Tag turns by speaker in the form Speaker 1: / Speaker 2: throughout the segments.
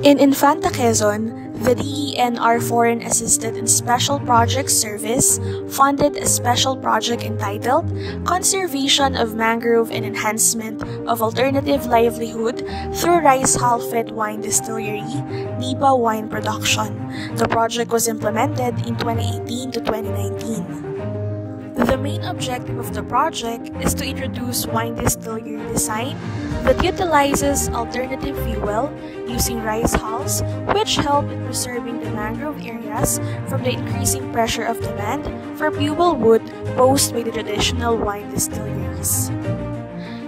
Speaker 1: In Infanta Quezon, the DENR Foreign Assisted and Special Projects Service funded a special project entitled Conservation of Mangrove and Enhancement of Alternative Livelihood through Rice Hull-Fed Wine Distillery, NIPA Wine Production. The project was implemented in 2018 to 2019. The main objective of the project is to introduce wine distillery design that utilizes alternative fuel using rice hulls, which help in preserving the mangrove areas from the increasing pressure of demand for fuel wood posed by the traditional wine distilleries.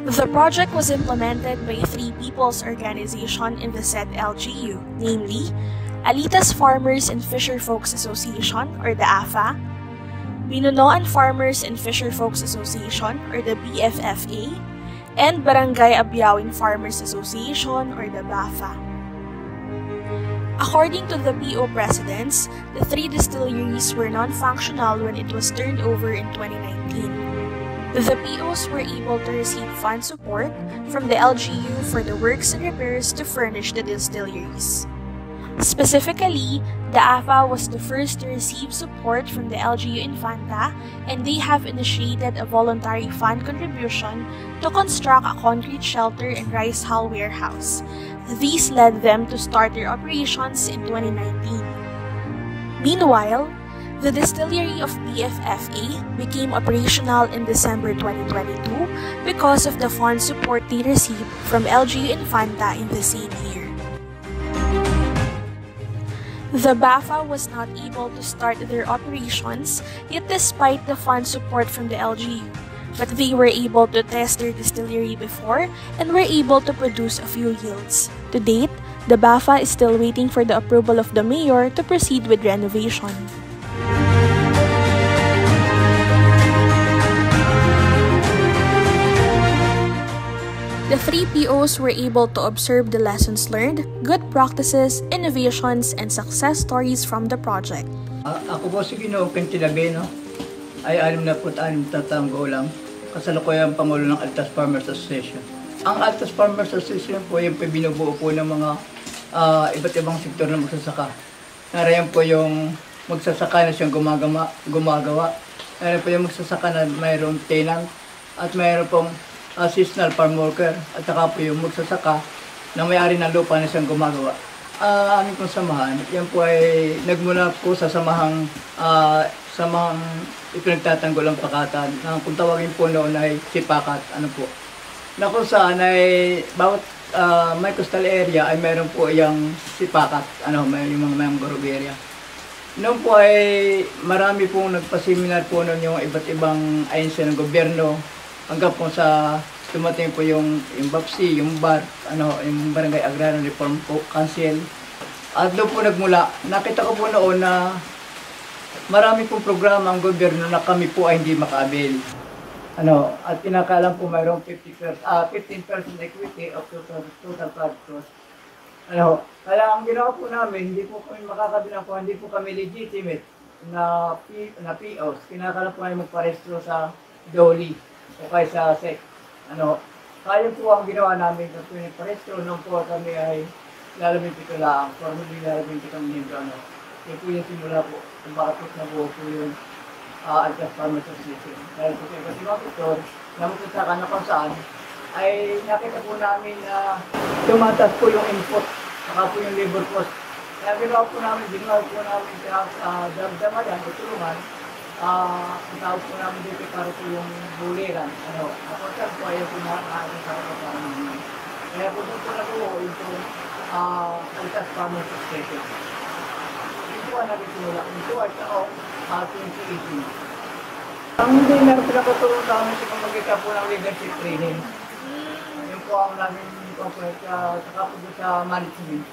Speaker 1: The project was implemented by three people's organizations in the said LGU, namely Alitas Farmers and Fisherfolks Association, or the AFA, Binonoan Farmers and Fisherfolks Association, or the BFFA, and Barangay Abyawin Farmers Association, or the BAFA. According to the PO presidents, the three distilleries were non-functional when it was turned over in 2019. The POs were able to receive fund support from the LGU for the works and repairs to furnish the distilleries. Specifically, the AFA was the first to receive support from the LGU Infanta, and they have initiated a voluntary fund contribution to construct a concrete shelter and rice hull warehouse. These led them to start their operations in 2019. Meanwhile, the distillery of BFFA became operational in December 2022 because of the fund support they received from LGU Infanta in the same year. The BAFA was not able to start their operations, yet despite the fund support from the LGU, but they were able to test their distillery before and were able to produce a few yields. To date, the BAFA is still waiting for the approval of the mayor to proceed with renovation. The three POs were able to observe the lessons learned, good practices, innovations, and success stories from the project.
Speaker 2: Ako po si Ginoo Kentilabeno ay 66 taong gulang, kasalukuyang Pangulo ng Alitas Farmers Association. Ang Alitas Farmers Association po yung binubuo po ng mga iba't ibang sektor ng magsasaka. Narayan po yung magsasaka na siyang gumagawa. Narayan po yung magsasaka na mayroong tenant at mayroon pong seasonal farm worker at saka po yung magsasaka na may-ari ng lupa na siyang gumagawa. Aming pong samahan, yan po ay nagmula po sa samahang ipinagtatanggol ang pakatan na kung tawagin po noon ay sipakat, na kung saan ay bawat may coastal area ay mayroon po yung sipakat, may yung mga mangrove area. Noon po ay marami pong nagpa-seminar po noon yung iba't ibang ahensya ng gobyerno, hanggang po sa dumating po yung BAPSI, yung BAR, yung Barangay Agrarian Reform Council. At doon po nagmula, nakita ko po noon na marami pong programa ang gobyerno na kami po ay hindi makaabil. At pinakaalam po mayroong 15% equity of total project cost. Kaya ang ginawa po namin, hindi po kami makakabilang po, hindi po kami legitimate na POs. Kinakaalam po ay magparehistro sa DOLI o kaya sa SEC. Kaya po ang ginawa namin kasi nagparehistro nung po kami ay lalabing pito lang, formally lalabing pitong membro. Yan po yung simula po, kung bakit po nabuo po yung Alitas Farmers Association. Dahil po sa iba't ibang sektor, na magsasaka na kung saan, ay nakita po namin na tumatas po yung input, saka po yung labor cost. Kaya ginawa po namin sa damdaman o tulungan. Ang tawag po namin dito para po yung buliran. Ako saan po ay yung pinakakaan sa kapatang namin. Kaya po doon po nabuo ito Alitas Farmers Association. Ito ang nagsimula. Ito ay taong 2018. Ang hindi meron pinakatulong sa amin sa pamagkita po ng leadership training. Yun po ang namin saka po sa management.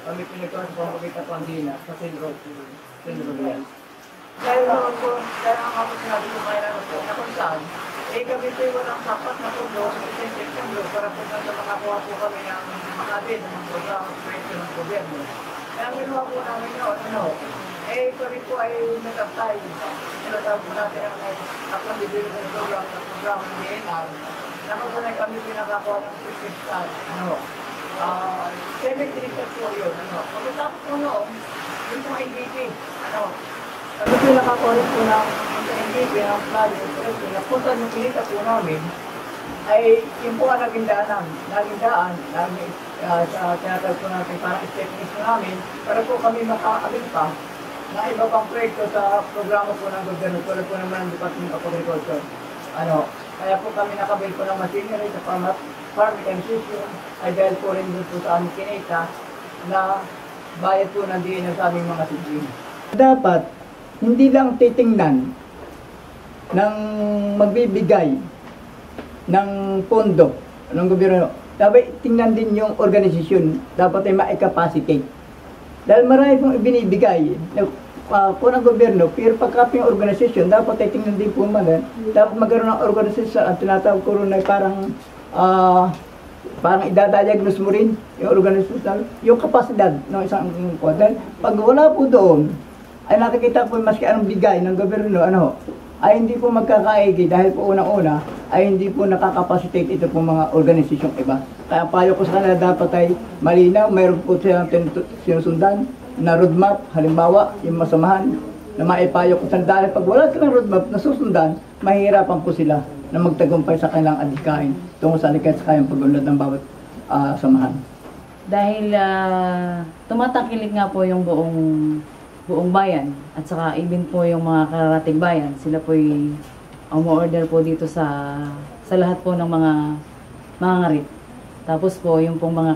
Speaker 2: Kami pinagkawa sa pamagkita po ang Dina sa Senro yan. Dahil naman po, dahil ang ako sinabi ko kaya naman po, na kung saan, kami po yung walang sapat na pundo sa September para po na makakuha po kami ng makabid ng programa sa presyo ng gobyerno. Kaya ang ginawa po namin yun, kami po ay nag-apply. Tinatawag po natin ang akong programa ng DNR. Na kung saan kami pinakakuha ng 50 stars. cemetery po yun. Pagkatapos po noon, yung mga NDP, ano po yung nakakorek po ng NDP, ang plan, napunta ng kinita po namin, ay yung po ang naging daan, sa tinatag po natin parang stepness po namin, para po kami makakabit pa na iba pang proyekto sa programa po ng gobyerno, tulad po naman ng Department of Agriculture. Kaya po kami nakabit po ng machinery sa farm mechanization, ay dahil po rin doon po sa aming kinita na bayad po ng DNA sa aming mga sibling. Dapat, hindi lang titingnan ng magbibigay ng pondo ng gobyerno. Dapat tingnan din yung organisasyon. Dapat ay ma-capacitate. Dahil marami pong ibinibigay po ng gobyerno, pero pagka yung organisasyon, dapat ay tingnan din po naman. Dapat magkaroon ng organisasyon at tinatawag ko rin ay parang idadiagnose mo rin yung organisasyon, yung kapasidad ng isang po. Dahil pag wala po doon, ay nakikita po maski anong bigay ng gobyerno, ay hindi po magkakaigi dahil po unang-una ay hindi po nakakapacitate ito po mga organisasyong iba. Kaya payo ko sa kanila dapat ay malinaw, mayroon po silang sinusundan na roadmap, halimbawa yung masamahan na maipayo ko sa dahil pag wala silang roadmap na susundan, mahihirapan po sila na magtagumpay sa kanilang adhikain tungkol sa likod sa kayang pag-unlad ng bawat samahan.
Speaker 3: Dahil tumatakilik nga po yung buong bayan at saka even po yung mga kararating bayan, sila po yung umu-order po dito sa lahat po ng mga ngarit. Tapos po yung pong mga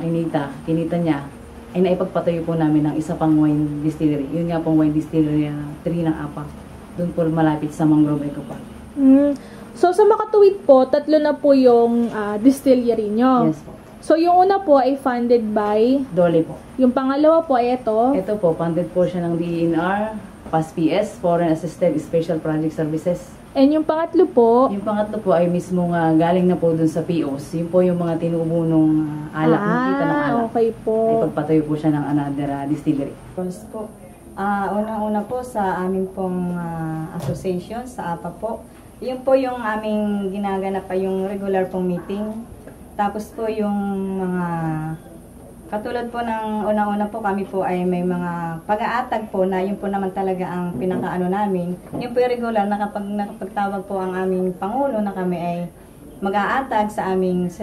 Speaker 3: kinita niya ay naipagpatayo po namin ng isa pang wine distillery. Yun nga pong wine distillery na 3 ng Apak. Doon po malapit sa Mangrove Eco Park.
Speaker 4: So sa Makatuwid po, 3 na po yung distillery nyo.
Speaker 3: Yes po.
Speaker 4: So yung una po ay funded by?
Speaker 3: Dole po.
Speaker 4: Yung pangalawa po ay ito?
Speaker 3: Ito po, funded po siya ng DENR, PASPS, Foreign Assisted Special Project Services.
Speaker 4: And yung pangatlo po?
Speaker 3: Yung pangatlo po ay mismo galing na po dun sa POs. Yun po yung mga tinubo nung alak, nakita ng alak.
Speaker 4: Okay po.
Speaker 3: Ay pagpatayo po siya ng another distillery.
Speaker 5: First po, unang-una po sa aming pong association, sa APA po. Yun po yung aming ginaganap pa yung regular pong meeting. Tapos po yung mga, katulad po ng unang-una po kami po ay may mga pag-aatag po na yun po naman talaga ang pinakaano namin. Yun po yung regular na kapag nakapagtawag po ang aming Pangulo na kami ay mag-aatag sa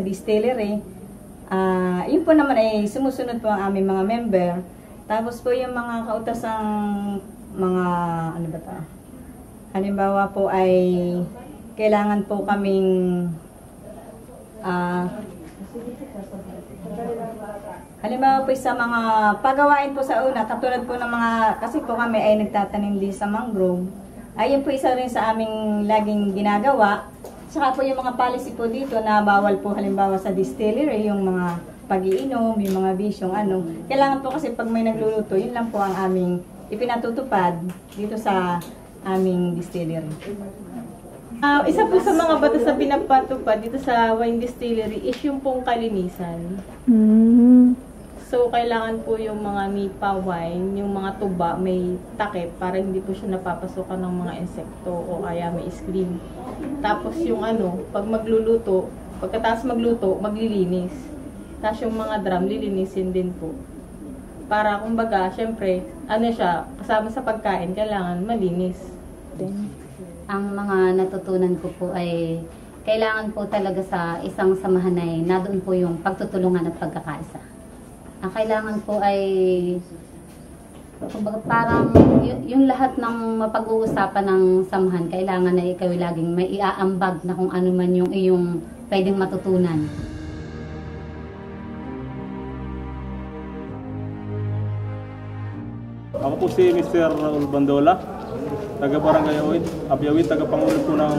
Speaker 5: distillery. Yun po naman ay sumusunod po ang aming mga member. Tapos po yung mga kautasang mga, halimbawa po ay kailangan po kaming halimbawa po sa mga pagawain po sa una, katulad po ng mga, kasi po kami ay nagtatanim din sa mangrove, ayun po isa rin sa aming laging ginagawa. Saka po yung mga policy po dito na bawal po halimbawa sa distillery, yung mga pag-iinom, yung mga bisyong kailangan po kasi pag may nagluluto, yun lang po ang aming ipinatutupad dito sa aming distillery.
Speaker 6: Isa po sa mga batas na pinapatupad dito sa wine distillery is yung pong kalinisan. So, kailangan po yung mga nipa wine, yung mga tuba, may takip para hindi po siya napapasukan ng mga insekto o kaya may screen. Tapos yung pag magluluto, pagkatapos magluto, maglilinis. Tapos yung mga drum, lilinisin din po. Para kumbaga, syempre, kasama sa pagkain, kailangan malinis.
Speaker 7: Ang mga natutunan ko po ay kailangan po talaga sa isang samahan ay nadoon po yung pagtutulungan at pagkakaisa. Ang kailangan po ay kumbaga parang yung lahat ng mapag-uusapan ng samahan, kailangan na ikaw laging may iaambag na kung ano man yung iyong pwedeng matutunan.
Speaker 8: Ako po si Mr. Raul Bandola, taga Barangay Abyawin, taga Pangulo po ng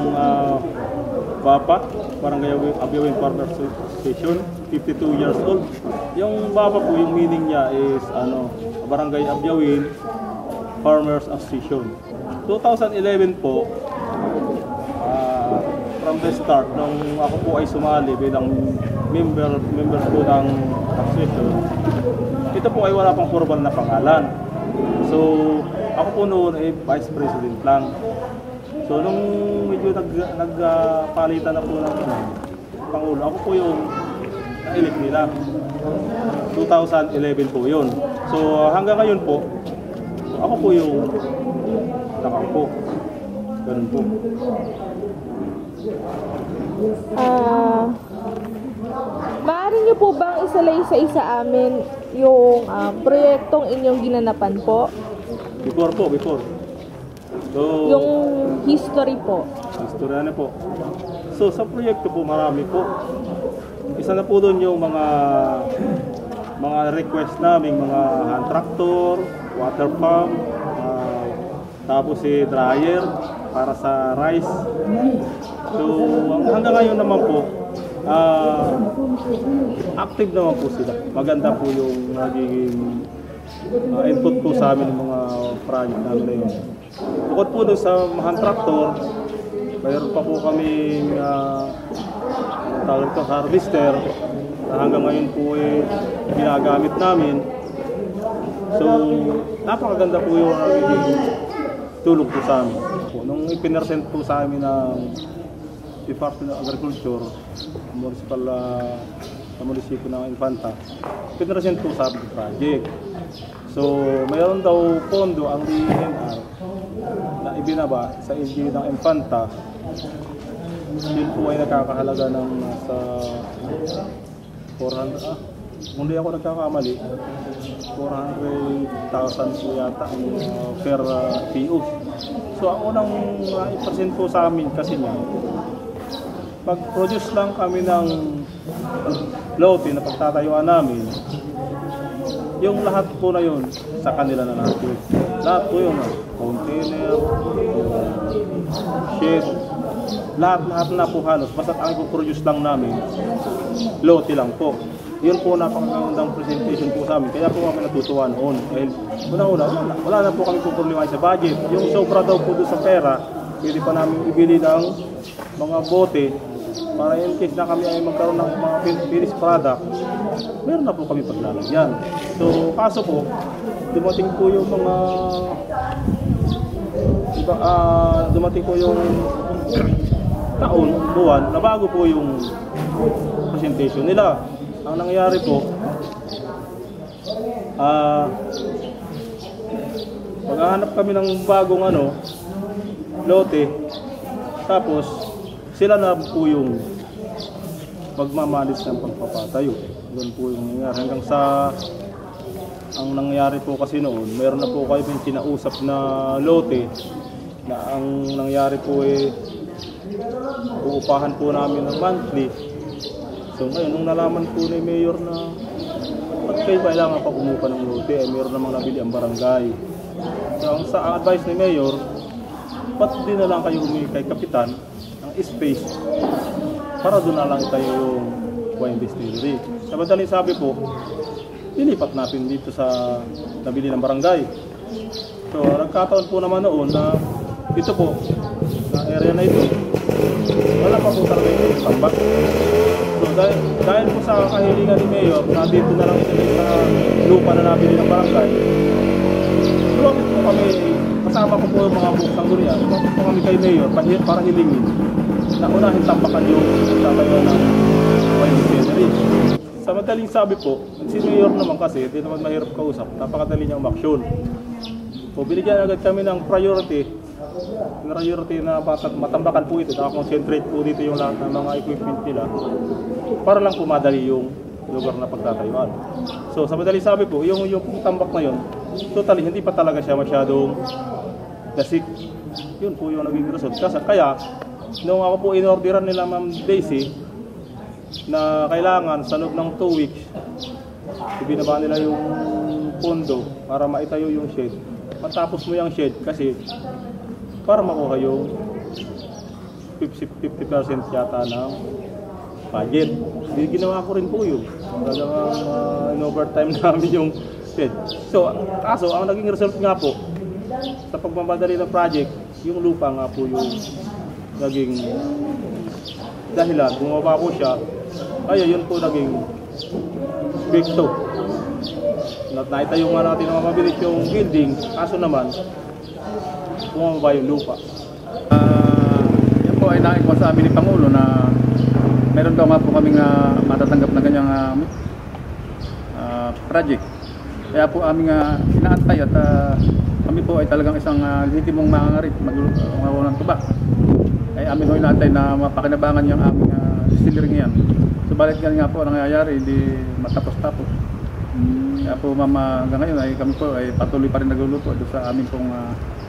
Speaker 8: BAPA, Barangay Abyawin Farmers Association, 52 years old. Yung BAPA po, yung meaning niya is Barangay Abyawin Farmers Association. 2011 po, from the start, nung ako po ay sumali bilang members po ng association, ito po ay wala pang formal na pangalan. So, ako po noon ay Vice President lang. So, nung medyo nagpalitan na po ng Pangulo, ako po yung elect nila. 2011 po yun. So hanggang ngayon po, ako po yung nakaupo. Ganun po.
Speaker 4: Maaari niyo po bang isalay sa amin yung proyektong inyong ginanapan po?
Speaker 8: Before. So,
Speaker 4: Yung history po.
Speaker 8: istorya na po. So sa proyekto po marami po. Isa na po doon yung mga request naming mga hand tractor, water pump, tapos dryer para sa rice. So hanggang ngayon naman po, active naman po sila. Maganda po yung naging input po sa amin ng mga project namin na yun. Bukod po doon sa hand tractor, mayroon pa po kami tawag ito, harvester na hanggang ngayon po ginagamit namin. So napakaganda po yung tulong po sa amin. Nung ipinresent po sa amin ng Department of Agriculture, sa munisipyo ng Infanta, ipinresent po sa amin project. So mayroon daw pondo ang DENR na ibinaba sa LGU ng Infanta. Yun po ay nakakahalaga ng nasa 400, hindi ako nagkakamali, 400,000 po yata per PO. So ang unang i-present po sa amin kasi niya, pag-produce lang kami ng lote na pagtatayuan namin, yung lahat po na yun sa kanila na lahat yun. Lahat po yun, container, shed, lahat na po halos. Basta ang i-produce lang namin, lote lang po. Yun po napakagandang presentation po sa amin. Kaya po kami natutuwa noon. Dahil una-una, wala na po kami problema sa budget. Yung sobra daw po doon sa pera, pwede pa namin ibili ng mga bote para in case na kami ay magkaroon ng mga finished product, meron na po kami paglalagyan. So, kaso po, dumating po yung mga dumating po yung taon, buwan, na bago po yung presentation nila. Ang nangyayari po, maghahanap kami ng bagong lote, tapos sila na po yung magmamalis ng pagpapatayo. Doon po yung nangyayari. Hanggang sa ang nangyayari po kasi noon, mayroon na po kayo yung kinausap na lote na ang nangyayari po uupahan po namin ng monthly. So ngayon, nung nalaman po ni Mayor na at kayo kailangan pa umupa ng lote, mayroon namang nabili ang barangay. So ang sa advice ni Mayor, ba't di na lang kayo humingi kay Kapitan ng space para doon na lang tayo yung wine distillery. Sa madaling sabi po, dilipat natin dito sa nabili ng barangay. So nagkataon po naman noon na ito po, na area na ito, wala pa po talaga yung tambak. So dahil po sa kahilingan ni Mayor na dito na lang ito sa lupa na nabili ng barangay, lumapit po kami, kasama ko po yung mga buksang durian, lumapit po kami kay Mayor para hilingin na unahin tampakan yung tatayo ng wine distillery. Sa madaling sabi po, si Mayor naman kasi, hindi naman mahirap kausap, napakadali niyang maksyon. So binigyan agad kami ng priority na matambakan po ito, nakakonsentrate po dito yung lahat ng mga equipment nila para lang pumadali yung lugar na pagtatayuan. So sa madaling sabi po, yung tambak na yun, totally hindi pa talaga siya masyadong dasik. Yun po yung naging result. Kaya, nung ako po inorderan nila Ma'am Daisy na kailangan sa loob ng 2 weeks, ibinaba nila yung pondo para maitayo yung shed. Matapos mo yung shed kasi para makuha yung 50% yata ng budget. Ginawa ko rin po yun. Talagang in-overtime namin yung shed. So, kaso ang naging result nga po sa pagmamadali ng project, yung lupa nga po yung naging dahilan. Bumaba po siya. Kaya yun po naging epekto. Naitayo nga natin na mabilis yung building, kaso naman bumaba yung lupa.
Speaker 9: Yan po ay naikwa sa amin ni Pangulo na meron daw nga po kaming matatanggap na ganyang project. Kaya po aming inaantay at kami po ay talagang isang lehitimong mangangarit magawa ng tuba. Ay amin ho inaantay na mapakinabangan yung aming distillery ngayon. Subalit yan nga po nangyayari, hindi matapos-tapos. Kaya po hanggang ngayon ay kami po ay patuloy pa rin nagluluto doon sa amin pong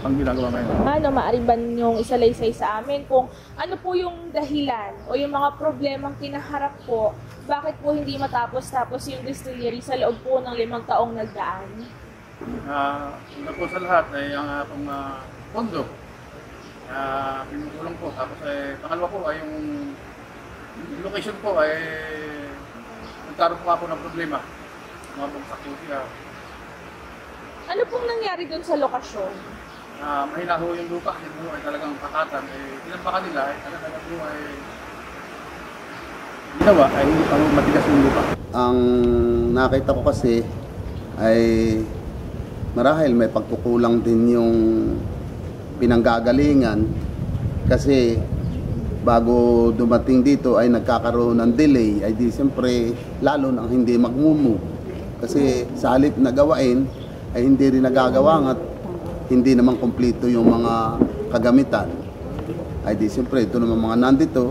Speaker 9: pangginagawa ngayon.
Speaker 4: Maaari ba yung isalaysay sa amin kung ano po yung dahilan o yung mga problemang kinaharap po, bakit po hindi matapos-tapos yung distillery sa loob po ng 5 taong nagdaan?
Speaker 9: Una po sa lahat ay ang atong pondo. Pinulong po. Tapos pangalawa po ay yung location po ay nagkaroon po ako ng problema. Mga bumsak po siya.
Speaker 4: Ano pong nangyari dun sa lokasyon?
Speaker 9: Mahina ho yung lupa. Yung ho ay talagang pakatan. Tinampakan nila ay talagang ho ay ginawa ay hindi pa matigas yung lupa.
Speaker 10: Ang nakita ko kasi ay marahil may pagkukulang din yung pinanggagalingan kasi bago dumating dito ay nagkakaroon ng delay ay di siyempre lalo nang hindi magmumu kasi sa halip na gawain ay hindi rin nagagawa at hindi naman kumpleto yung mga kagamitan ay di siyempre ito naman mga nandito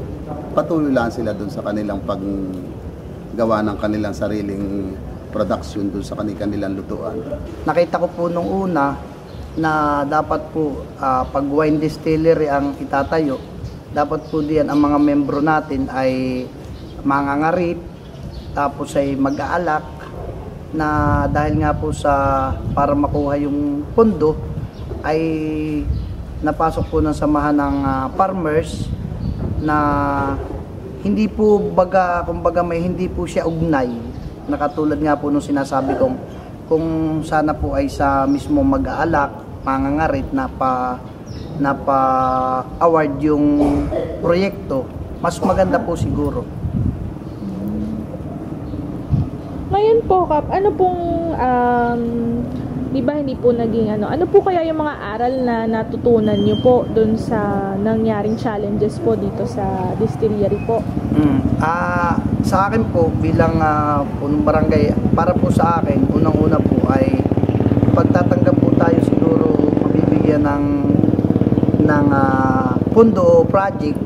Speaker 10: patuloy lang sila dun sa kanilang paggawa ng kanilang sariling production dun sa kanilang lutuan.
Speaker 11: Nakita ko po nung una na dapat po pag wine distillery ang itatayo, dapat po diyan ang mga membro natin ay mangangarit, tapos ay mag-aalak na dahil nga po sa para makuha yung pondo ay napasok po ng samahan ng farmers na hindi po kumbaga may hindi po siya ugnay na katulad nga po nung sinasabi kong kung sana po ay sa mismo mag-aalak, mangangarit na pa-award yung proyekto, mas maganda po siguro.
Speaker 4: Ngayon po, Kap, ano pong, di ba hindi po naging ano po kaya yung mga aral na natutunan nyo po dun sa nangyaring challenges po dito sa distillery po?
Speaker 11: Sa akin po, bilang punong barangay, para po sa akin, unang-una po ay pagtatanggap po tayo siguro mabibigyan ng pundo o project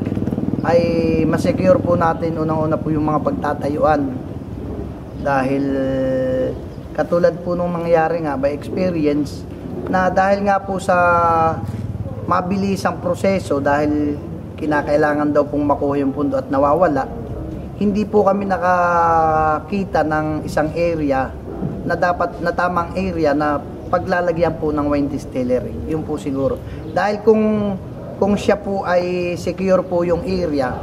Speaker 11: ay masecure po natin unang-una po yung mga pagtatayuan dahil katulad po nung nangyari nga by experience na dahil nga po sa mabilisang proseso dahil kinakailangan daw pong makuha yung pundo at nawawala, hindi po kami nakakita ng isang area na dapat na tamang area na paglalagyan po ng wine distillery. Yun po siguro. Dahil kung siya po ay secure po yung area,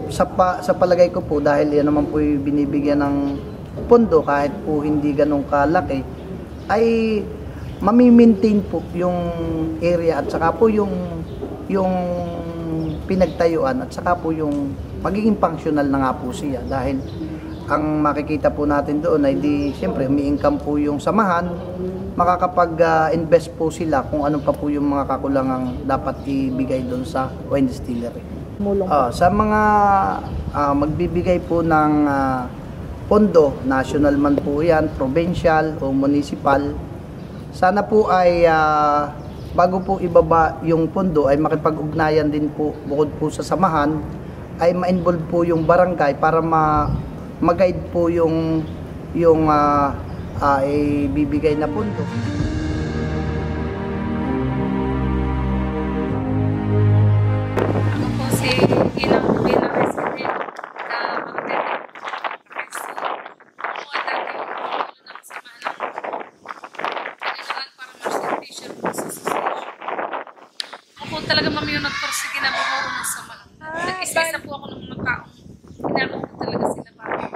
Speaker 11: sa palagay ko po dahil yan naman po yung binibigyan ng pondo kahit po hindi ganun kalaki, ay mamimaintain po yung area at saka po yung pinagtayuan at saka po yung magiging functional na nga po siya dahil ang makikita po natin doon ay di siyempre umi-income po yung samahan, makakapag-invest po sila kung ano pa po yung mga kakulangang dapat ibigay doon sa wine distillery. Sa mga magbibigay po ng pondo, national man po yan, provincial o municipal, sana po ay bago po ibaba yung pondo ay makipag-ugnayan din po bukod po sa samahan ay ma-involve po yung barangay para mag-guide po yung ibibigay na pondo.
Speaker 12: Ako po si Ginang Resident na magdadala kasi ako ay dati yung ng samahan ng National Farmers Fisher Association. Ako po talaga mami yung nagporsige na buhoro ng samahan. Nag-isa-isa po ako ng mga taong ginagawa ko talaga sila para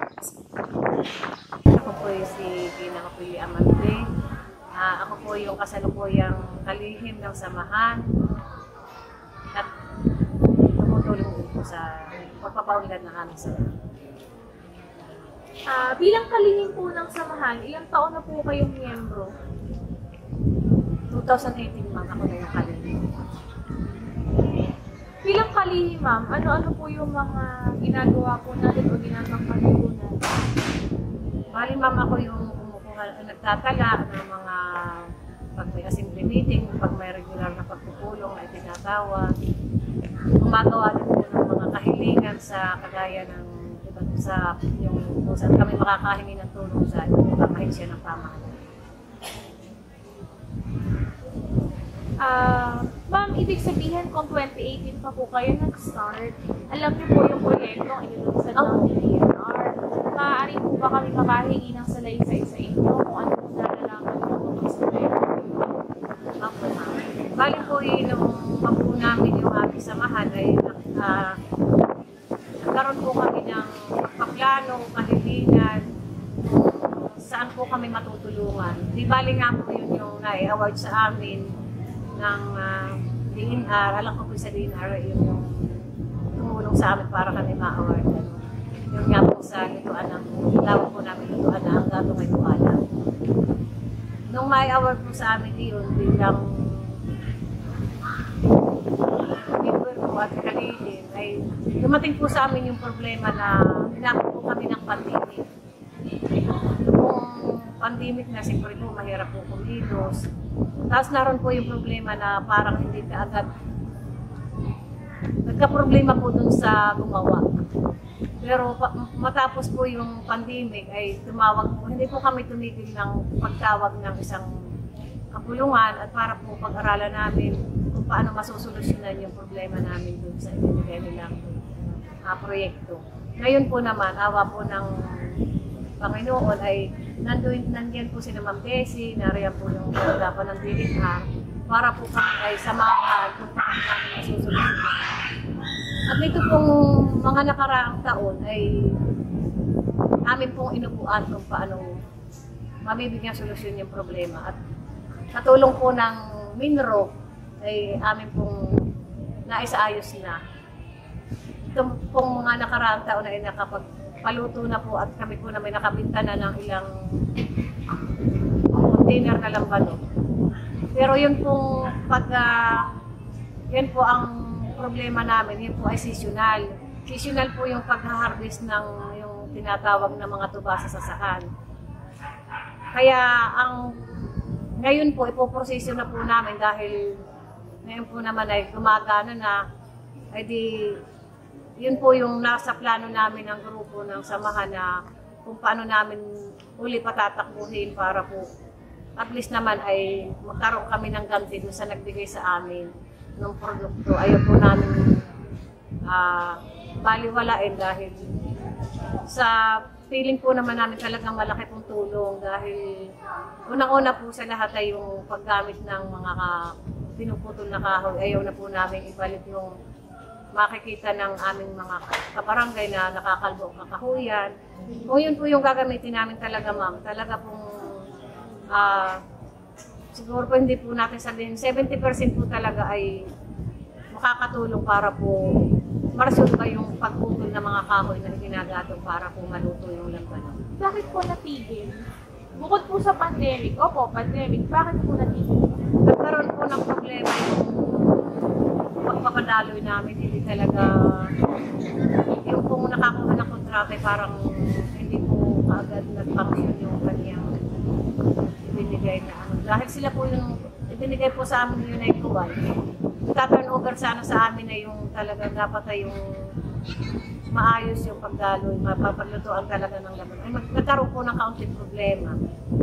Speaker 13: ako po si Ginang Amante. Ako po yung kasalukuyang kalihim ng samahan at tumutulong din po sa pagpapaunlad ng aming samahan.
Speaker 4: Bilang kalihim po ng samahan, ilang taon na po kayong miyembro?
Speaker 13: 2018 ako na yung kalihim.
Speaker 4: Bilang kalihim, ma'am, ano-ano po yung mga ginagawa po natin o ginagawang kalikunan?
Speaker 13: Bali, ma'am, ako yung nagtatala ng mga pag may assembly meeting, pag may regular na pagpupulong na itinatawag. Gumagawa din po ng mga kahilingan sa kagaya ng sa yung kung saan kami makakahingi ng tulong sa ahensya ng pamahalaan.
Speaker 4: Ma'am, ibig sabihin kung 2018 pa po kayo nag-start, alam niyo po yung proyektong inilunsad ng DENR. Maaari po ba kami makahingi ng salaysay sa inyo kung ano po nalalaman niyo tungkol sa proyekto?
Speaker 13: Opo, ma'am. Bali po nung mabuo namin yung aming samahan ay nagkaroon po kami ng pagpaplano, kahilingan, saan po kami matutulungan. Di bali nga po yun yung award sa amin ng DENR. Alam ko po sa DENR yung tumulong sa amin para kami ma-award. Yung nga po sa lutuan ng, tawag po namin lutuan na ang gato may tuwala. Nung may award po sa amin yun, bilang member po at kalilin, ay dumating po sa amin yung problema na hinakot po kami ng pandemic. Kung pandemic na, siyempre po, mahirap po kumilos. Tapos naroon po yung problema na parang hindi ka agad nagka-problema po dun sa gumawa. Pero matapos po yung pandemic ay tumawag po, hindi po kami tumigil ng pagtawag ng isang kapulungan at para po pag-aralan namin kung paano masusolusyonan yung problema namin dun sa ibinigay nilang proyekto. Ngayon po naman, awa po ng Panginoon ay nandiyan po si Ma'am Desi, nariyan po yung tanggapan ng DENR para po kami ay samahan kung paano namin masusolusyonan. At nito pong mga nakaraang taon ay amin pong inupuan kung paano mabibigyan solusyon yung problema. At katulong po ng Minro ay amin pong naisaayos na. Ito pong mga nakaraang taon ay nakapagpaluto na po at kami po na may nakabinta na ng ilang container na lambano. Pero yun pong yan po ang problema namin, yun po ay seasonal. Seasonal po yung pag-harvest ng yung tinatawag na mga tuba sa sasakan. Kaya ngayon po, ipoproseso na po namin dahil ngayon po naman ay gumagana na, ay di, yun po yung nasa plano namin ng grupo ng samahan na kung paano namin uli patatakbuhin para po at least naman ay magkaroon kami ng ganti doon sa nagbigay sa amin ng produkto. Ayaw po namin baliwalain dahil sa feeling po naman namin talagang malaki pong tulong dahil unang-una po sa lahat ay yung paggamit ng mga pinuputol na kahoy. Ayaw na po namin ibalik yung makikita ng aming mga kabarangay na nakakalbo kakahuyan. Kung yun po yung gagamitin namin talaga, ma'am, talaga pong siguro po hindi po natin sabihin, 70% po talaga ay makakatulong para po maresolve ba yung pagputol ng mga kahoy na ginagatong para po maluto yung lampano.
Speaker 4: Bakit po natigil? Bukod po sa pandemic, pandemic, bakit po natigil?
Speaker 13: Nagkaroon po ng problema yung pagpapadaloy namin, hindi talaga yung kung nakakuha ng kontrata parang hindi po agad nag-function yung kanyang ibinigay na ano. Dahil sila po yung ibinigay po sa amin yung naikuwan. Taturnover sana sa amin na yung talagang dapat ay yung maayos yung pagdaloy, mapapaglutuan talaga ng laman. Ay nagkaroon po ng kaunting problema.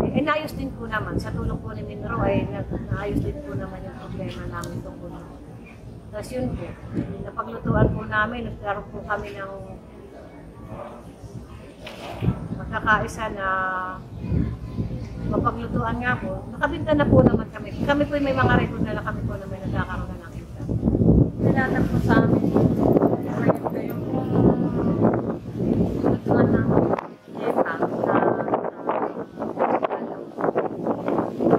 Speaker 13: Eh naayos din po naman, sa tulong po ni Minro ay naayos din po naman yung problema namin tungkol. Tapos yun po, napaglutuan po namin, nagkaroon po kami ng magkakaisa na mapaglutuan nga po. Nakabinta na po naman kami. Kami po may mga record na kami po na may nagkakaroon na nakita.
Speaker 6: Nalatak po sa amin proyekto yung lutuan ng EPA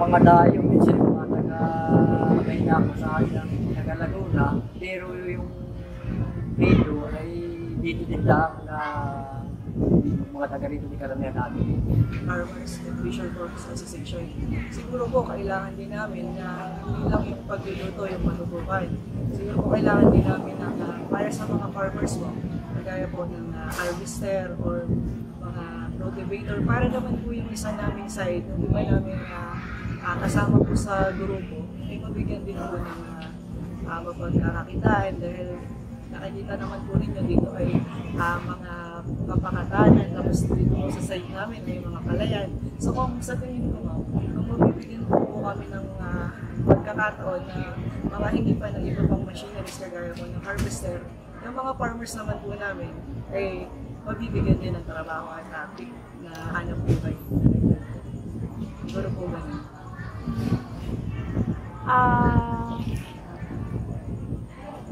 Speaker 2: mga dayong minsan mga taga-may na ako sa kanilang taga-Laguna, pero yung dito ay dito din lang na mga taga rito di karamihan namin.
Speaker 14: Farmers Nutrition Workers Association. Siguro po kailangan din namin na hindi lang yung pagluluto yung matutukan. siguro po kailangan din namin para sa mga farmers po, kagaya po ng harvester or mga cultivator, para naman po yung isa namin side, yung iba namin kasama po sa grupo, ay mabigyan din po ng mapagkakakitaan dahil nakikita naman po ninyo dito ay mga kapakatanan, tapos dito po sa side namin ay mga palayan. So kung sa tingin ko ma'am, kung mabibigyan po kami ng pagkakataon na mga hindi pa ng iba pang machineries kagaya po ng harvester, yung mga farmers naman po namin ay mabibigyan din ng trabaho at topic na hanap buhay. Siguro po ganun.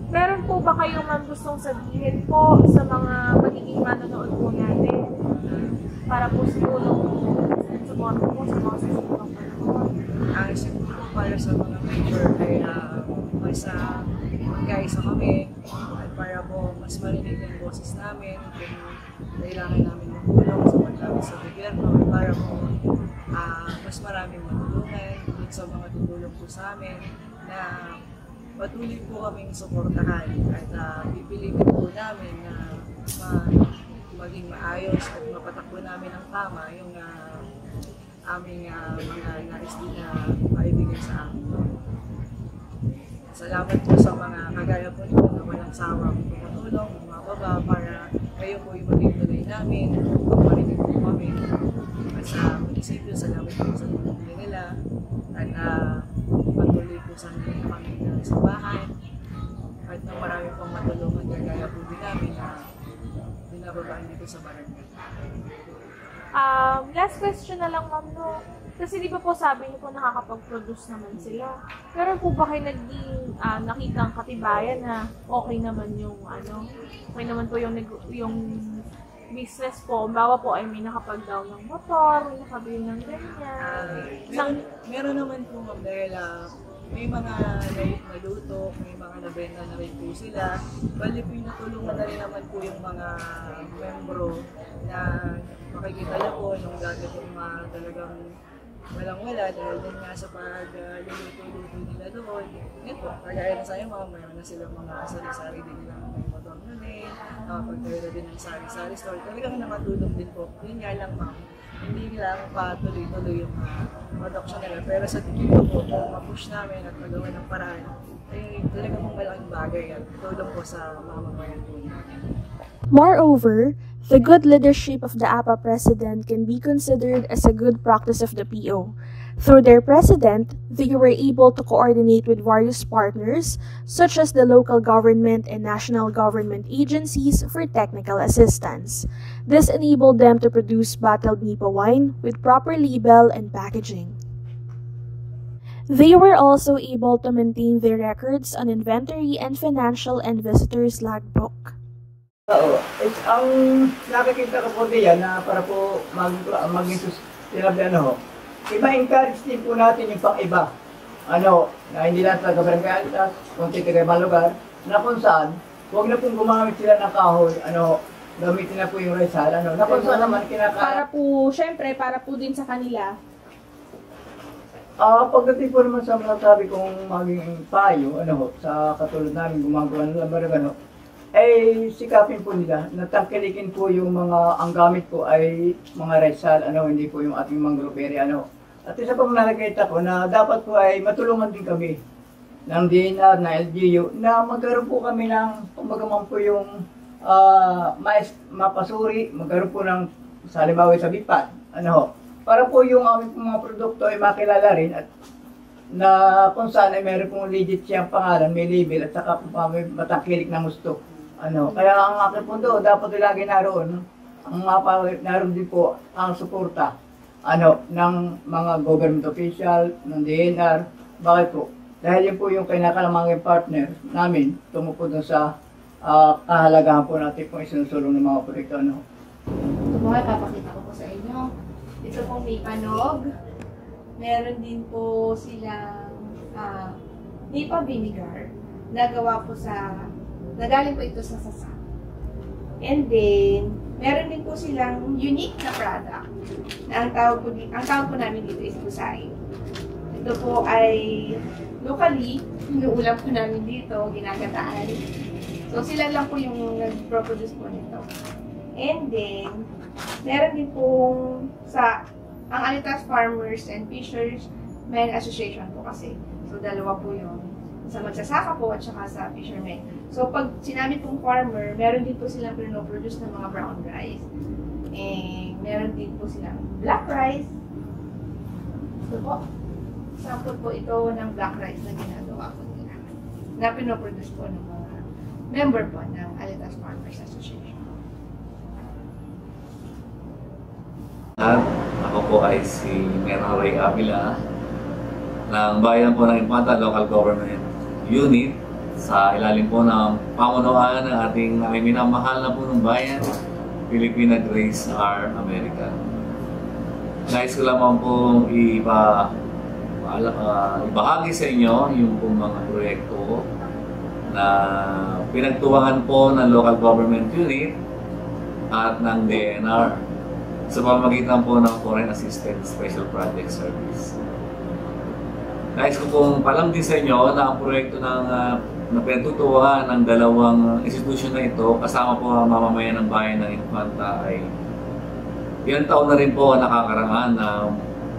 Speaker 4: Meron po ba kayong gustong sabihin po sa mga magiging manonood po natin para po siguro suporto po sa mga susunod panahon?
Speaker 14: Siguro para sa mga member ay mas magkaisa kami at para po mas marinig yung boses namin kung kailangan namin magulong sa paglaban sa gobyerno para po mas maraming matulungan dun sa mga tutulong po sa amin na patuloy po kaming suportahan at pipilitin po namin na maging maayos at mapatakbo namin ang tama yung aming mga nais din na maibigay sa amin. Salamat po sa mga kagaya po nito na walang sawang tumutulong, mga baba, para kayo po yung maging tuloy namin, pagparinig po kami. At sa munisipyo, salamat po sa tulong nila at patuloy po sa kami ng sambahan at nang marami pong matulungan kagaya po din namin na binababaan dito sa barangay.
Speaker 4: Last question na lang ma'am, no? Kasi di ba po sabi niyo po nakakapag-produce naman sila. Pero po ba kayo nakita ang katibayan na okay naman yung okay naman po yung business po? Bawa po ay may nakapag-down ng motor, may nakabili ng ganyan.
Speaker 14: Meron naman po ma'am dahil may mga naluto, may mga nabenta na rin po sila. Bali po natulungan na rin naman po yung mga membro na makikita na po yung dati po talagang walang-wala dahil din nga sa pag-luto-luto nila doon. Ito, kagaya na sa'yo mga mayroon na silang mga sari-sari din lang may motor na rin, nakapagtayo na din ng sari-sari store. Talagang nakatulong din po. Yun nga lang ma'am, hindi lang patuloy-tuloy yung production nila. Pero sa tingin ko po, kung ma-push namin at magawa ng paraan, ay talagang malaking bagay at tulong po sa mamamayan po natin.
Speaker 1: Moreover, the good leadership of the APA president can be considered as a good practice of the PO. Through their president, they were able to coordinate with various partners, such as the local government and national government agencies for technical assistance. This enabled them to produce bottled Nipa wine with proper label and packaging. They were also able to maintain their records on inventory and financial and visitors logbook.
Speaker 2: Oo. Ang nakikita ko po diyan na para po maging iba-encourage din po natin yung pang-iba. Na hindi lang sa barangay Altas, kunti taga ibang lugar, na kung saan, huwag na pong gumamit sila ng kahoy, gamitin na po yung resal, na kung saan naman
Speaker 4: Para po, syempre, para po din sa kanila.
Speaker 2: Pagdating po naman sa masasabi kong maging payo, sa katulad namin gumagawa ng barangay, ay sikapin po nila, natangkilikin po yung ang gamit po ay mga resal, hindi po yung ating mga gruperi, At isa pong nakikita ko na dapat po ay matulungan din kami ng DNR, na LGU, na magkaroon po kami ng, kumbaga man po yung mapasuri, magkaroon po ng salibawi sa BIPAD, para po yung aming mga produkto ay makilala rin at na kung saan ay meron pong legit siyang pangalan, may label at saka po may matangkilik na gusto. Kaya ang akin po doon, dapat lagi naroon, naroon din po ang suporta ng mga government official, ng DNR. Bakit po? Dahil yun po yung kinakalamangin partner namin tungo po doon sa kahalagahan po natin kung isinusulong ng mga proyekto.
Speaker 4: Ito po ay papakita ko po sa inyo. Ito pong may panog. Meron din po silang Nipa vinegar. Nagawa po nagaling po ito sa sasa. And then, meron din po silang unique na product. Na ang tawag po namin dito is pusay. Ito po ay
Speaker 15: locally, inuulam po namin dito, ginagataan. So sila lang po yung nag-produce po nito. And then, meron din pong ang Alitas Farmers and Fishermen Association po kasi. So dalawa po yung sa magsasaka po at saka sa fishermen. So pag sinabi pong farmer, meron din po silang pinoproduce ng mga brown rice. And meron din po silang black rice. Ito po. Sample po ito ng black rice na ginagawa po nila. Na pinoproduce po ng mga member po ng Alitas Farmers Association.
Speaker 16: At ako po ay si Mayor Ray Avila ng Bayan po ng Infanta Local Government Unit sa ilalim po ng pamunuan ng ating minamahal na punong bayan, Pilipina Grace R. America. Nais ko lamang po ibahagi sa inyo yung pong mga proyekto na pinagtuwangan po ng Local Government Unit at ng DNR sa pamamagitan po ng Foreign Assistance Special Project Service. Nais ko pong palam din sa inyo na ang proyekto na pinagtutuwa ng dalawang institusyon na ito kasama po ang mamamayan ng bayan ng Infanta ay ilang taon na rin po nakakaraan na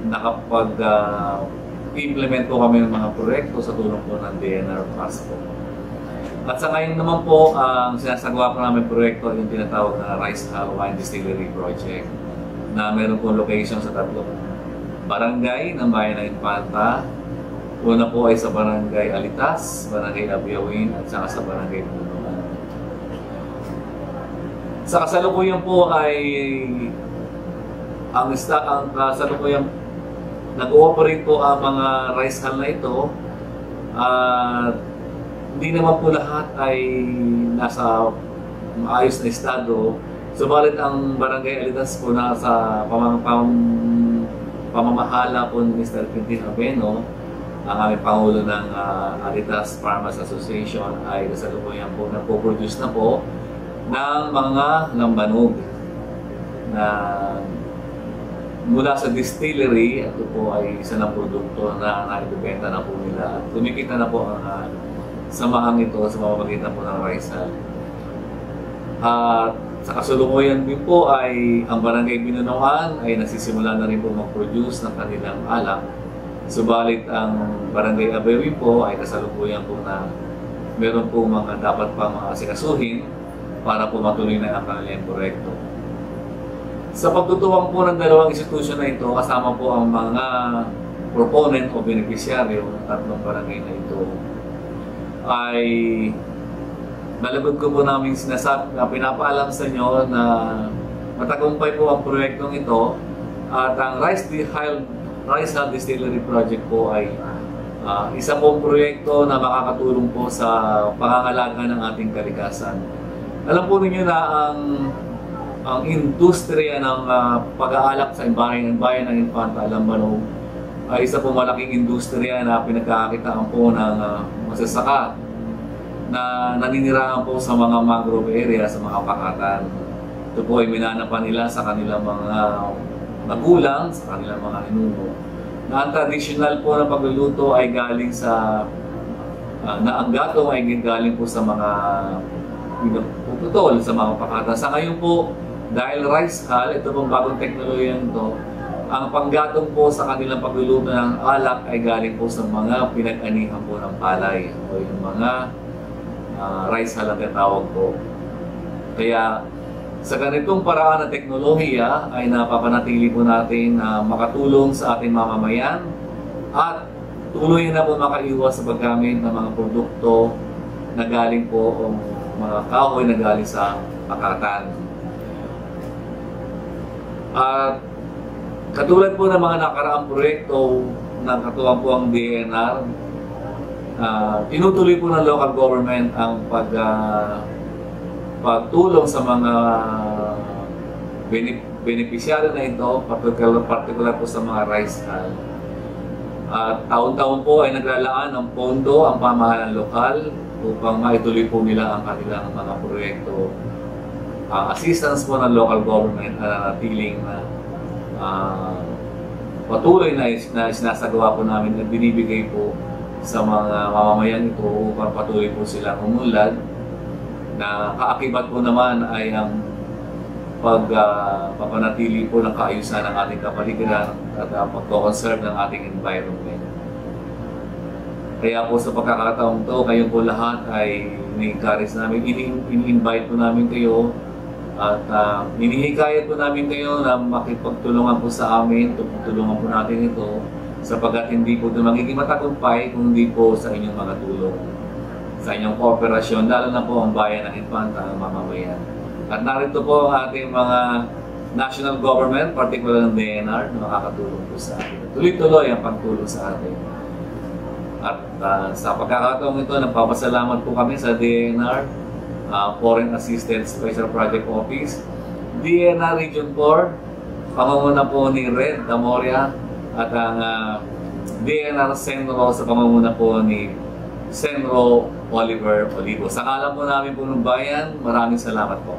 Speaker 16: nakapag-implement po kami ng mga proyekto sa tulong po ng DNR PASCO. At sa ngayon naman po, ang sinasagawa po namin proyekto ay yung tinatawag na Rice Hull Wine Distillery Project na meron po location sa tatlong barangay ng bayan ng Infanta. Una po ay sa Barangay Alitas, Barangay Abiawin, at saka sa Barangay Punuan. Sa kasalukuyan po ay ang kasalukuyan nag-ooperate po ang mga rice hull na ito. Hindi naman po lahat ay nasa maayos na estado. Subalit ang Barangay Alitas po nasa pamamahala po ni Mr. Quintin Abeno, ang aming Pangulo ng Alitas Farmers Association, ay kasalukuyan po nagpo-produce na po ng mga lambanog na mula sa distillery. Ito po ay isa ng produkto na naibibenta na po nila at kumikita na po ang samahang ito sa pamamagitan po ng rice hull. At sa kasalukuyan din po ay ang Barangay Binunuan ay nagsisimula na rin po mag-produce ng kanilang alak. Subalit ang Barangay Abewi po ay kasalukuyan po na meron po mga dapat pa mga asikasuhin para po matuloy na ang kanilang proyekto. Sa pagtutuwang po ng dalawang institusyon na ito, kasama po ang mga proponent o beneficiaryo ng tatlong barangay na ito, ay nalabot ko po namin pinapaalam sa inyo na matagumpay po ang proyektong ito at ang Rice Hull Distillery Project po ay isa pong proyekto na makakatulong po sa pangangalaga ng ating kalikasan. Alam po ninyo na ang industriya ng pag-aalak sa bayan ng Infanta, Lambanog, ay isa pong malaking industriya na pinagkakakitaan po ng masasaka na naninirahan po sa mga mangrove area, sa mga pakatan. Ito po ay minanapan nila sa kanilang mga magulang, sa kanilang mga ninuno. Na ang traditional po na pagluluto ay galing sa na ang gatong ay galing po sa mga puputol, sa mga pakatan. Sa ngayon po, dahil rice hull, ito pong bagong teknolohiya nito, ang panggatong po sa kanilang pagluluto ng alak ay galing po sa mga pinag-anihan po ng palay o yung mga rice hull ang tinatawag po. Kaya sa ganitong paraan na teknolohiya ay napapanatili po natin na makatulong sa ating mamamayan at tuloy na po makaiwas sa paggamit ng mga produkto na galing po o mga kahoy na galing sa pakatan. At katulad po ng mga nakaraang proyekto na katuwang po ang DNR, tinutuloy po ng local government ang pagtulong sa mga beneficiaryo na ito, particular po sa mga rice hull. At taon-taon po ay naglalaan ng pondo ang pamahalaan lokal upang maituloy po nila ang kanilang mga proyekto. Assistance po ng local government na natiling patuloy na sinasagawa po namin at binibigay po sa mga mamamayan ito upang patuloy po silang umunlad, na kaakibat po naman ay ang pagpapanatili po ng kaayusan ng ating kapaligiran at pagko-conserve ng ating environment. Kaya po sa pagkakataong to, kayo po lahat ay ini-encourage namin, ini-invite po namin kayo at inihikayat po namin kayo na makipagtulungan po sa amin, tulungan po natin ito sapagkat hindi po ito magiging matagumpay kung hindi po sa inyong mga tulong, sa inyong kooperasyon, lalo na po ang bayan ng Infanta, ang mamamayan. At narito po ang ating mga national government, particular ng DNR, na makakatulong po sa atin. Tuloy-tuloy ang pagtulong sa atin. At sa pagkakataong ito, nagpapasalamat po kami sa DNR, Foreign Assistance Special Project Office, DNR Region 4, pangunguna po ni Red Damoria, at ang DNR Senro sa pangunguna po ni Senro Oliver Olivo. Sa ngalan po namin po ng bayan, maraming salamat po.